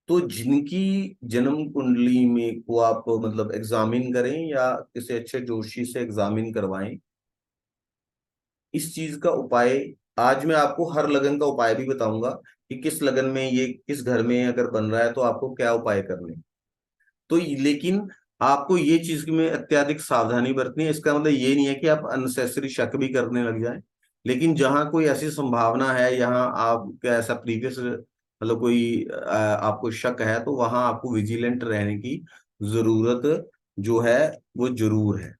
तो जिनकी जन्म कुंडली में को आप मतलब एग्जामिन करें या किसी अच्छे जोशी से एग्जामिन करवाएं, इस चीज का उपाय आज मैं आपको हर लगन का उपाय भी बताऊंगा कि किस लगन में ये किस घर में अगर बन रहा है तो आपको क्या उपाय करने। तो लेकिन आपको ये चीज में अत्यधिक सावधानी बरतनी है। इसका मतलब ये नहीं है कि आप अननेसेसरी शक भी करने लग जाएं, लेकिन जहां कोई ऐसी संभावना है, यहाँ आपका ऐसा प्रीवियस मतलब कोई आपको शक है, तो वहां आपको विजिलेंट रहने की जरूरत जो है वो जरूर है।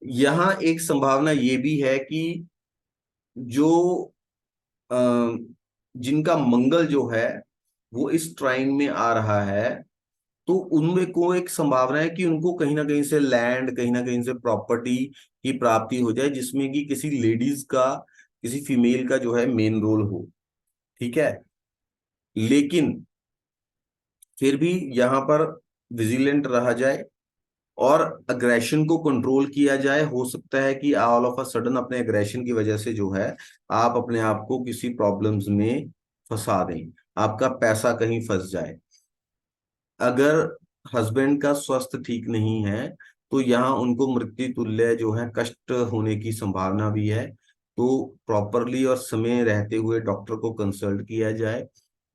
यहाँ एक संभावना ये भी है कि जो अ, जिनका मंगल जो है वो इस ट्राइन में आ रहा है, तो उनमें को एक संभावना है कि उनको कहीं ना कहीं से लैंड, कहीं ना कहीं से प्रॉपर्टी की प्राप्ति हो जाए, जिसमें कि किसी लेडीज का, किसी फीमेल का जो है मेन रोल हो, ठीक है। लेकिन फिर भी यहाँ पर विजिलेंट रहा जाए और अग्रेशन को कंट्रोल किया जाए। हो सकता है कि ऑल ऑफ अ सडन अपने अग्रेशन की वजह से जो है आप अपने आप को किसी प्रॉब्लम्स में फंसा दें, आपका पैसा कहीं फंस जाए। अगर हस्बैंड का स्वास्थ्य ठीक नहीं है तो यहाँ उनको मृत्यु तुल्य जो है कष्ट होने की संभावना भी है। तो प्रॉपरली और समय रहते हुए डॉक्टर को कंसल्ट किया जाए।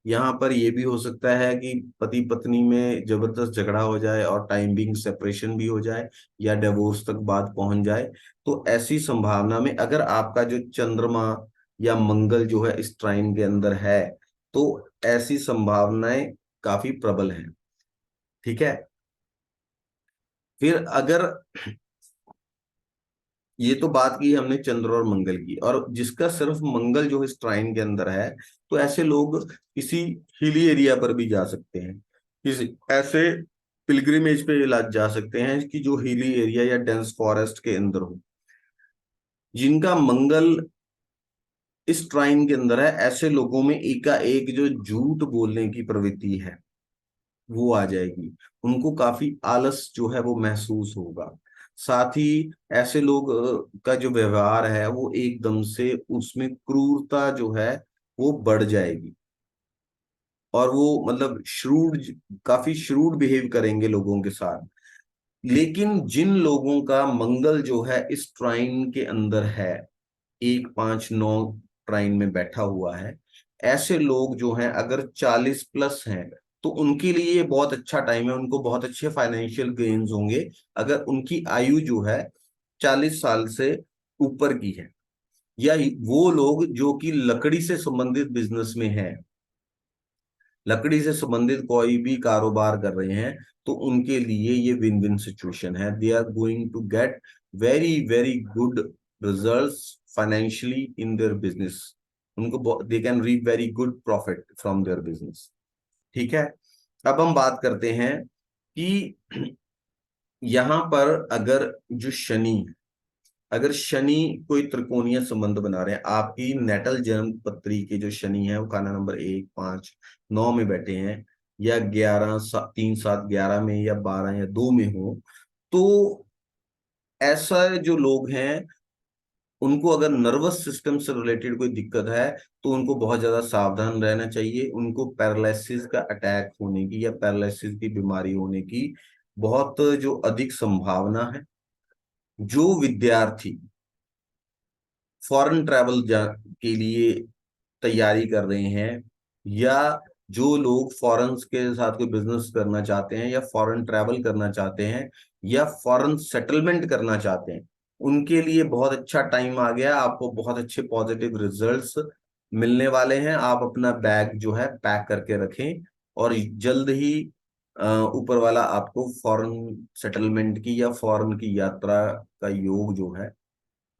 यहाँ पर यह भी हो सकता है कि पति पत्नी में जबरदस्त झगड़ा हो जाए और टाइम बिंग सेपरेशन भी हो जाए या डिवोर्स तक बात पहुंच जाए। तो ऐसी संभावना में अगर आपका जो चंद्रमा या मंगल जो है इस ट्राइन के अंदर है, तो ऐसी संभावनाएं काफी प्रबल हैं, ठीक है। फिर अगर ये तो बात की हमने चंद्र और मंगल की, और जिसका सिर्फ मंगल जो इस ट्राइन के अंदर है, तो ऐसे लोग किसी हिली एरिया पर भी जा सकते हैं, किसी ऐसे पिलग्रिमेज पे जा सकते हैं कि जो हिली एरिया या डेंस फॉरेस्ट के अंदर हो। जिनका मंगल इस ट्राइन के अंदर है, ऐसे लोगों में एकाएक जो झूठ बोलने की प्रवृत्ति है वो आ जाएगी। उनको काफी आलस जो है वो महसूस होगा। साथ ही ऐसे लोग का जो व्यवहार है वो एकदम से उसमें क्रूरता जो है वो बढ़ जाएगी, और वो मतलब काफी श्रूड बिहेव करेंगे लोगों के साथ। लेकिन जिन लोगों का मंगल जो है इस ट्राइन के अंदर है, 1 5 9 ट्राइन में बैठा हुआ है, ऐसे लोग जो हैं अगर 40+ हैं तो उनके लिए ये बहुत अच्छा टाइम है, उनको बहुत अच्छे फाइनेंशियल गेन्स होंगे अगर उनकी आयु जो है 40 साल से ऊपर की है। या वो लोग जो कि लकड़ी से संबंधित बिजनेस में है, लकड़ी से संबंधित कोई भी कारोबार कर रहे हैं, तो उनके लिए ये विन विन सिचुएशन है। They are going to get very very good results financially in their business. उनको they can reap very good profit from their business. ठीक है। अब हम बात करते हैं कि यहां पर अगर जो शनि, अगर शनि कोई त्रिकोणीय संबंध बना रहे हैं, आपकी नेटल जन्म पत्री के जो शनि है वो खाना नंबर 1 5 9 में बैठे हैं, या 11 3 7 11 में, या 12 या 2 में हो, तो ऐसा जो लोग हैं उनको अगर नर्वस सिस्टम से रिलेटेड कोई दिक्कत है तो उनको बहुत ज्यादा सावधान रहना चाहिए। उनको पैरालिसिस का अटैक होने की या पैरालिसिस की बीमारी होने की बहुत जो अधिक संभावना है। जो विद्यार्थी फॉरेन ट्रैवल के लिए तैयारी कर रहे हैं, या जो लोग फॉरेन के साथ कोई बिजनेस करना चाहते हैं, या फॉरेन ट्रैवल करना चाहते हैं, या फॉरेन सेटलमेंट करना चाहते हैं, उनके लिए बहुत अच्छा टाइम आ गया। आपको बहुत अच्छे पॉजिटिव रिजल्ट्स मिलने वाले हैं। आप अपना बैग जो है पैक करके रखें, और जल्द ही ऊपर वाला आपको फॉरेन सेटलमेंट की या फॉरेन की यात्रा का योग जो है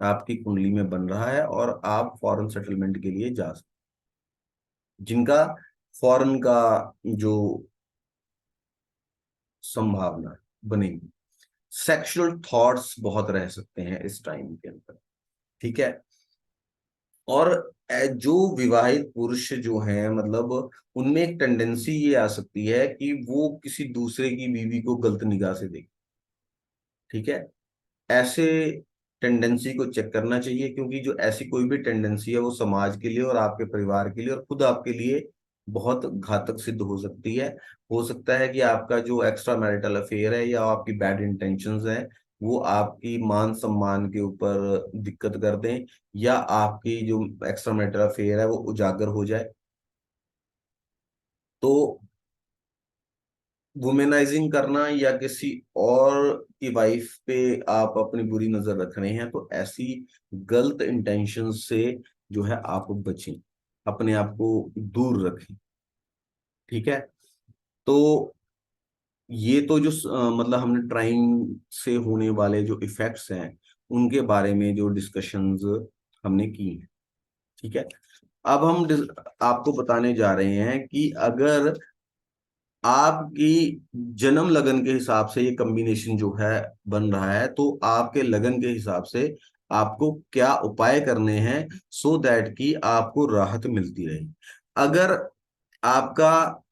आपकी कुंडली में बन रहा है, और आप फॉरेन सेटलमेंट के लिए जा सकते। जिनका फॉरेन का जो संभावना बनेगी, सेक्सुअल थॉट्स बहुत रह सकते हैं इस टाइम के अंदर। ठीक है। और जो विवाहित पुरुष जो हैं, मतलब उनमें एक टेंडेंसी ये आ सकती है कि वो किसी दूसरे की बीवी को गलत निगाह से देखे। ठीक है। ऐसे टेंडेंसी को चेक करना चाहिए, क्योंकि जो ऐसी कोई भी टेंडेंसी है वो समाज के लिए और आपके परिवार के लिए और खुद आपके लिए बहुत घातक सिद्ध हो सकती है। हो सकता है कि आपका जो एक्स्ट्रा मैरिटल अफेयर है या आपकी बैड इंटेंशंस है वो आपकी मान सम्मान के ऊपर दिक्कत कर दें, या आपकी जो एक्स्ट्रा मैरिटल अफेयर है वो उजागर हो जाए। तो वुमेनाइजिंग करना या किसी और की वाइफ पे आप अपनी बुरी नजर रख रहे हैं, तो ऐसी गलत इंटेंशन से जो है आप बचें, अपने आप को दूर रखें। ठीक है। तो ये तो जो मतलब हमने ट्राइंग से होने वाले जो इफेक्ट्स हैं उनके बारे में जो डिस्कशंस हमने की हैं। ठीक है। अब हम आपको बताने जा रहे हैं कि अगर आपकी जन्म लगन के हिसाब से ये कॉम्बिनेशन जो है बन रहा है, तो आपके लगन के हिसाब से आपको क्या उपाय करने हैं सो दैट कि आपको राहत मिलती रहे। अगर आपका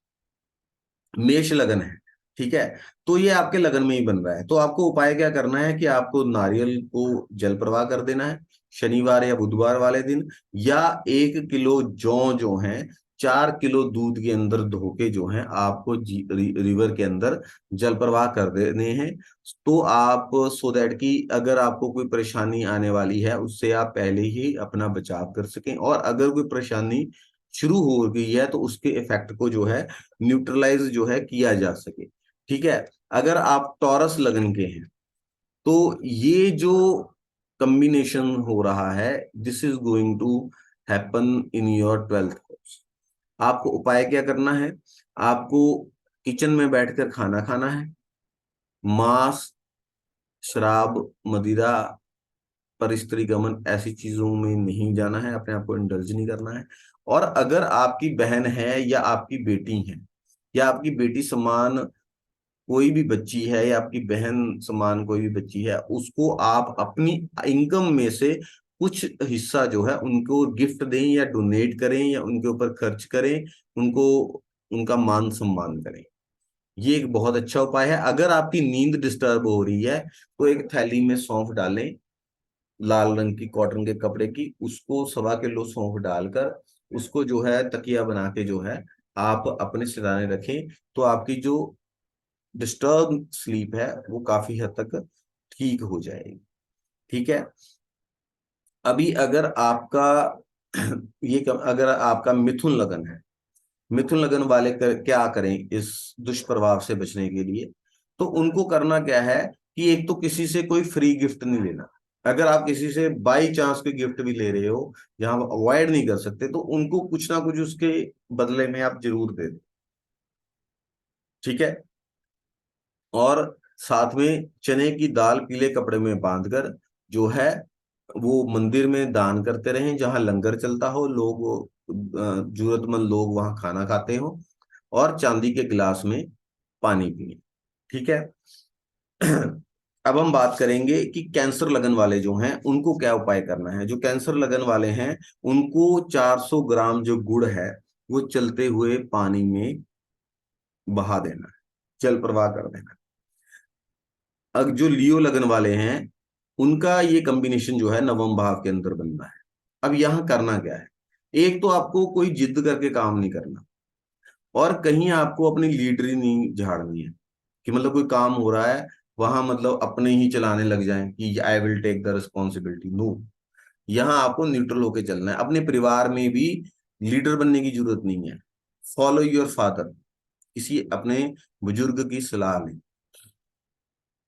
मेष लगन है, ठीक है, तो ये आपके लगन में ही बन रहा है, तो आपको उपाय क्या करना है कि आपको नारियल को जल प्रवाह कर देना है शनिवार या बुधवार वाले दिन, या 1 किलो जौ जो है 4 किलो दूध के अंदर धो के जो है आपको रिवर के अंदर जल प्रवाह कर देने हैं। तो आप सो दैट कि अगर आपको कोई परेशानी आने वाली है उससे आप पहले ही अपना बचाव कर सकें, और अगर कोई परेशानी शुरू हो गई है तो उसके इफेक्ट को जो है न्यूट्रलाइज जो है किया जा सके। ठीक है। अगर आप टॉरस लगन के हैं तो ये जो कॉम्बिनेशन हो रहा है this is going to happen in your 12th house. आपको उपाय क्या करना है? आपको किचन में बैठकर खाना खाना है, मांस, शराब, मदिरा, परिस्त्री गमन ऐसी चीजों में नहीं जाना है, अपने आप को इंडल्ज नहीं करना है। और अगर आपकी बहन है या आपकी बेटी है या आपकी बेटी समान कोई भी बच्ची है या आपकी बहन समान कोई भी बच्ची है, उसको आप अपनी इनकम में से कुछ हिस्सा जो है उनको गिफ्ट दें या डोनेट करें या उनके ऊपर खर्च करें, उनको उनका मान सम्मान करें। ये एक बहुत अच्छा उपाय है। अगर आपकी नींद डिस्टर्ब हो रही है तो एक थैली में सौंफ डालें, लाल रंग की कॉटन के कपड़े की, उसको 1.25 किलो सौंफ डालकर उसको जो है तकिया बना के जो है आप अपने सिरहाने रखें, तो आपकी जो डिस्टर्ब स्लीप है वो काफी हद तक ठीक हो जाएगी। ठीक है। अभी अगर आपका अगर आपका मिथुन लगन है, मिथुन लगन वाले क्या करें इस दुष्प्रभाव से बचने के लिए? तो उनको करना क्या है कि एक तो किसी से कोई फ्री गिफ्ट नहीं लेना। अगर आप किसी से बाई चांस कोई गिफ्ट भी ले रहे हो जहां आप अवॉइड नहीं कर सकते, तो उनको कुछ ना कुछ उसके बदले में आप जरूर दे दो। ठीक है। और साथ में चने की दाल पीले कपड़े में बांधकर जो है वो मंदिर में दान करते रहें, जहां लंगर चलता हो, लोग जरूरतमंद लोग वहां खाना खाते हो, और चांदी के गिलास में पानी पिए। ठीक है। अब हम बात करेंगे कि कैंसर लगन वाले जो हैं उनको क्या उपाय करना है। जो कैंसर लगन वाले हैं उनको 400 ग्राम जो गुड़ है वो चलते हुए पानी में बहा देना है, जल प्रवाह कर देना है। अब जो लियो लगन वाले हैं उनका ये कॉम्बिनेशन जो है नवम भाव के अंदर बनना है। अब यहां करना क्या है? एक तो आपको कोई जिद करके काम नहीं करना, और कहीं आपको अपनी लीडरी नहीं झाड़नी है कि मतलब कोई काम हो रहा है वहां मतलब अपने ही चलाने लग जाएं कि I will take the responsibility. No, यहाँ आपको न्यूट्रल होके चलना है। अपने परिवार में भी लीडर बनने की जरूरत नहीं है। फॉलो योर फादर, किसी अपने बुजुर्ग की सलाह लें,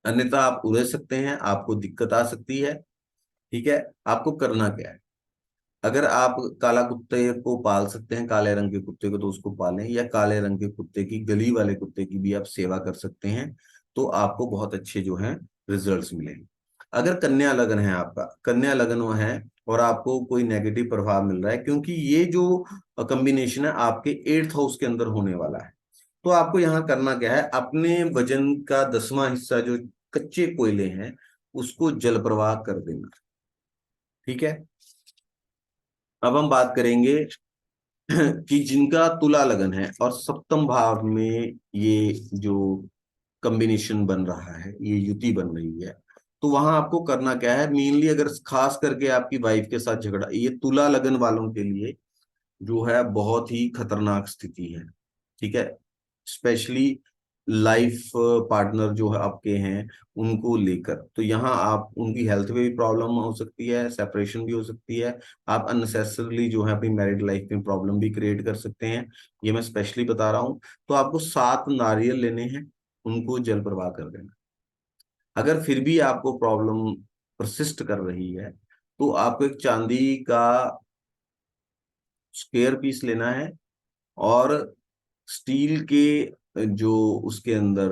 अन्यथा आप उलझ सकते हैं, आपको दिक्कत आ सकती है। ठीक है। आपको करना क्या है? अगर आप काला कुत्ते को पाल सकते हैं, काले रंग के कुत्ते को, तो उसको पालें, या काले रंग के कुत्ते की, गली वाले कुत्ते की भी आप सेवा कर सकते हैं, तो आपको बहुत अच्छे जो हैं रिजल्ट्स मिलेंगे। अगर कन्या लगन है, आपका कन्या लगन वो है और आपको कोई नेगेटिव प्रभाव मिल रहा है, क्योंकि ये जो कॉम्बिनेशन है आपके 8th हाउस के अंदर होने वाला है, तो आपको यहाँ करना क्या है? अपने वजन का 10वां हिस्सा जो कच्चे कोयले हैं उसको जल प्रवाह कर देना। ठीक है। अब हम बात करेंगे कि जिनका तुला लगन है और सप्तम भाव में ये जो कॉम्बिनेशन बन रहा है, ये युति बन रही है, तो वहां आपको करना क्या है? मेनली अगर खास करके आपकी वाइफ के साथ झगड़ा, ये तुला लगन वालों के लिए जो है बहुत ही खतरनाक स्थिति है। ठीक है। स्पेशली लाइफ पार्टनर जो है आपके हैं उनको लेकर, तो यहाँ आप उनकी हेल्थ में भी प्रॉब्लम हो सकती है, सेपरेशन भी हो सकती है, आप अननेसेसरली जो है अपनी मैरिड लाइफ में प्रॉब्लम भी क्रिएट कर सकते हैं। ये मैं स्पेशली बता रहा हूँ। तो आपको 7 नारियल लेने हैं, उनको जल प्रवाह कर देना। अगर फिर भी आपको प्रॉब्लम परसिस्ट कर रही है तो आपको एक चांदी का स्क्वायर पीस लेना है, और स्टील के जो उसके अंदर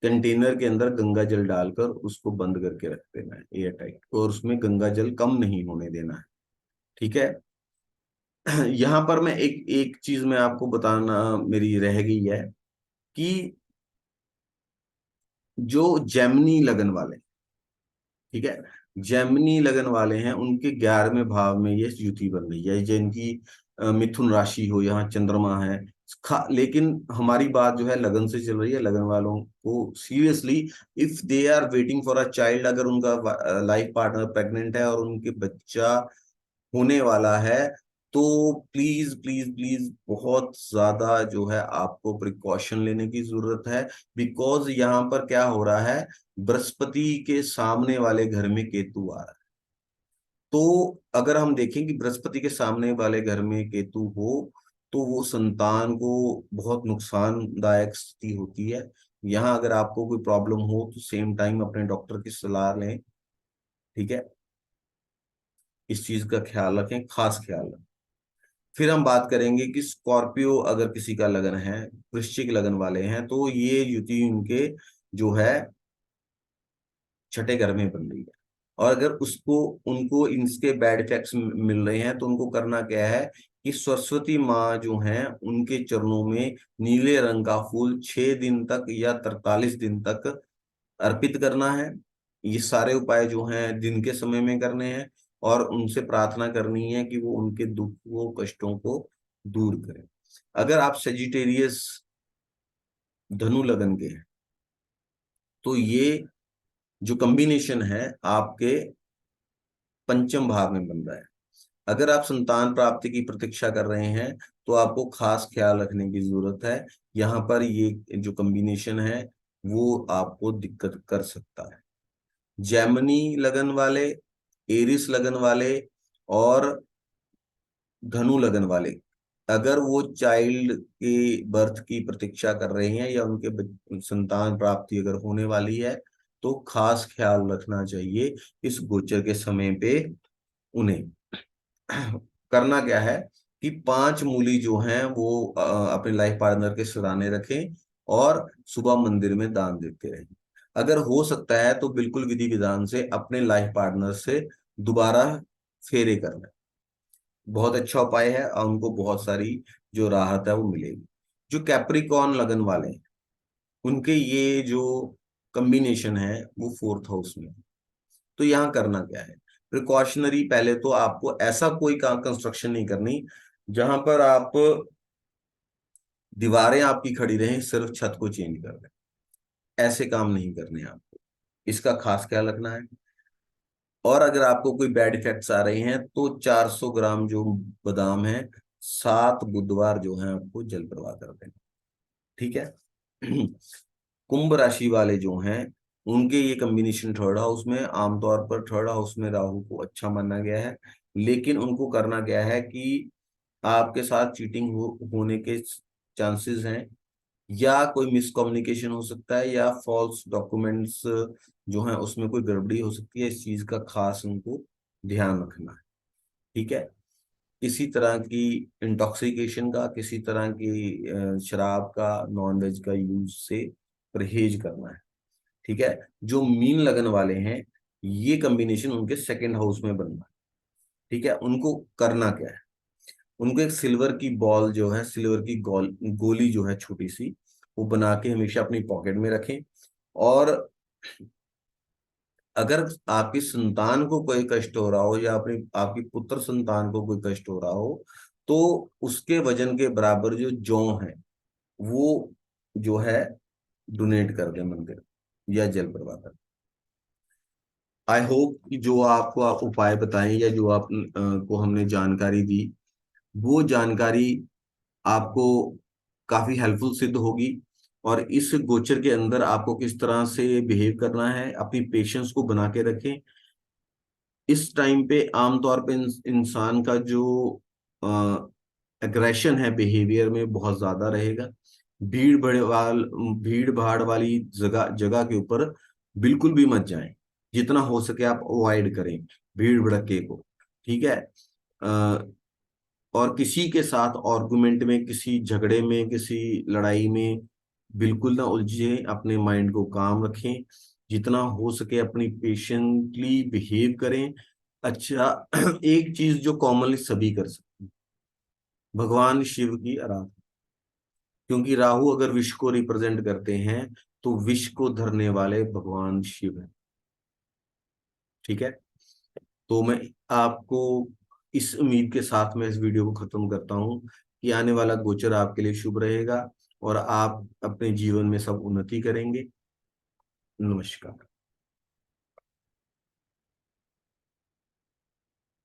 कंटेनर के अंदर गंगा जल डालकर उसको बंद करके रख देना है एयर टाइट, और उसमें गंगा जल कम नहीं होने देना है। ठीक है। यहाँ पर मैं एक एक चीज मैं आपको बताना मेरी रह गई है कि जो जेमिनी लगन वाले, ठीक है, जेमिनी लगन वाले हैं उनके 11वें भाव में ये युति बन रही है, जिनकी मिथुन राशि हो, यहाँ चंद्रमा है। लेकिन हमारी बात जो है लगन से चल रही है। लगन वालों को seriously, if they are waiting for a child, अगर उनका लाइफ पार्टनर प्रेग्नेंट है और उनके बच्चा होने वाला है, तो प्लीज प्लीज प्लीज बहुत ज्यादा जो है आपको प्रिकॉशन लेने की जरूरत है। बिकॉज यहाँ पर क्या हो रहा है, बृहस्पति के सामने वाले घर में केतु आ रहा है। तो अगर हम देखें कि बृहस्पति के सामने वाले घर में केतु हो, तो वो संतान को बहुत नुकसानदायक स्थिति होती है। यहाँ अगर आपको कोई प्रॉब्लम हो तो सेम टाइम अपने डॉक्टर की सलाह लें। ठीक है। इस चीज का ख्याल रखें, खास ख्याल रखें। फिर हम बात करेंगे कि स्कॉर्पियो अगर किसी का लगन है, वृश्चिक लगन वाले हैं, तो ये युति उनके जो है छठे घर में बन रही है। और अगर उसको उनको इनके बैड इफेक्ट्स मिल रहे हैं, तो उनको करना क्या है कि सरस्वती माँ जो हैं उनके चरणों में नीले रंग का फूल 6 दिन तक या 43 दिन तक अर्पित करना है। ये सारे उपाय जो हैं दिन के समय में करने हैं, और उनसे प्रार्थना करनी है कि वो उनके दुखों कष्टों को दूर करें। अगर आप सेजिटेरियस धनु लगन के हैं, तो ये जो कॉम्बिनेशन है आपके पंचम भाव में बन रहा है। अगर आप संतान प्राप्ति की प्रतीक्षा कर रहे हैं तो आपको खास ख्याल रखने की जरूरत है। यहाँ पर ये जो कॉम्बिनेशन है वो आपको दिक्कत कर सकता है। जेमिनी लगन वाले, एरिस लगन वाले और धनु लगन वाले, अगर वो चाइल्ड के बर्थ की प्रतीक्षा कर रहे हैं या उनके संतान प्राप्ति अगर होने वाली है, तो खास ख्याल रखना चाहिए इस गोचर के समय पे उन्हें। करना क्या है कि 5 मूली जो हैं वो अपने लाइफ पार्टनर के सिराने रखें और सुबह मंदिर में दान देते रहें। अगर हो सकता है तो बिल्कुल विधि विधान से अपने लाइफ पार्टनर से दोबारा फेरे करना, बहुत अच्छा उपाय है और उनको बहुत सारी जो राहत है वो मिलेगी। जो कैप्रिकॉर्न लगन वाले हैं उनके ये जो कॉम्बिनेशन है वो 4th हाउस में है। तो यहाँ करना क्या है, प्रिकॉशनरी, पहले तो आपको ऐसा कोई काम कंस्ट्रक्शन नहीं करनी जहां पर आप दीवारें आपकी खड़ी रहें, सिर्फ छत को चेंज कर दें, ऐसे काम नहीं करने आपको, इसका खास ख्याल रखना है। और अगर आपको कोई बैड इफेक्ट्स आ रहे हैं तो 400 ग्राम जो बादाम है 7 बुधवार जो है आपको जल प्रवाह कर देना, ठीक है। कुंभ राशि वाले जो हैं उनके ये कॉम्बिनेशन 3rd हाउस में, आमतौर पर 3rd हाउस में राहु को अच्छा माना गया है, लेकिन उनको करना क्या है कि आपके साथ चीटिंग होने के चांसेस हैं, या कोई मिसकम्युनिकेशन हो सकता है, या फॉल्स डॉक्यूमेंट्स जो हैं उसमें कोई गड़बड़ी हो सकती है। इस चीज का खास उनको ध्यान रखना है, ठीक है। किसी तरह की इंटॉक्सिकेशन का, किसी तरह की शराब का, नॉन वेज का यूज से परहेज करना है, ठीक है। जो मीन लगन वाले हैं ये कॉम्बिनेशन उनके 2nd हाउस में बनना है, ठीक है। उनको करना क्या है, उनको एक सिल्वर की बॉल जो है, सिल्वर की गोली जो है छोटी सी, वो बना के हमेशा अपनी पॉकेट में रखें। और अगर आपकी संतान को कोई कष्ट हो रहा हो या अपनी आपकी पुत्र संतान को कोई कष्ट हो रहा हो, तो उसके वजन के बराबर जो जौ है वो जो है डोनेट कर दे मंदिर या जल प्रवाह कर। आई होप कि जो आपको आप उपाय बताएं या जो आप को हमने जानकारी दी, वो जानकारी आपको काफी हेल्पफुल सिद्ध होगी। और इस गोचर के अंदर आपको किस तरह से बिहेव करना है, अपनी पेशेंस को बना के रखें। इस टाइम पे आमतौर पे इंसान का जो एग्रेशन है बिहेवियर में बहुत ज्यादा रहेगा। भीड़ भाड़ वाली जगह जगह के ऊपर बिल्कुल भी मत जाएं, जितना हो सके आप अवॉइड करें भीड़ भड़के को, ठीक है। और किसी के साथ आर्गुमेंट में, किसी झगड़े में, किसी लड़ाई में बिल्कुल ना उलझे, अपने माइंड को काम रखें, जितना हो सके अपनी पेशेंटली बिहेव करें। अच्छा, एक चीज जो कॉमनली सभी कर सकते हैं, भगवान शिव की आराधना, क्योंकि राहु अगर विष को रिप्रेजेंट करते हैं तो विष को धरने वाले भगवान शिव हैं, ठीक है। तो मैं आपको इस उम्मीद के साथ मैं इस वीडियो को खत्म करता हूं कि आने वाला गोचर आपके लिए शुभ रहेगा और आप अपने जीवन में सब उन्नति करेंगे। नमस्कार।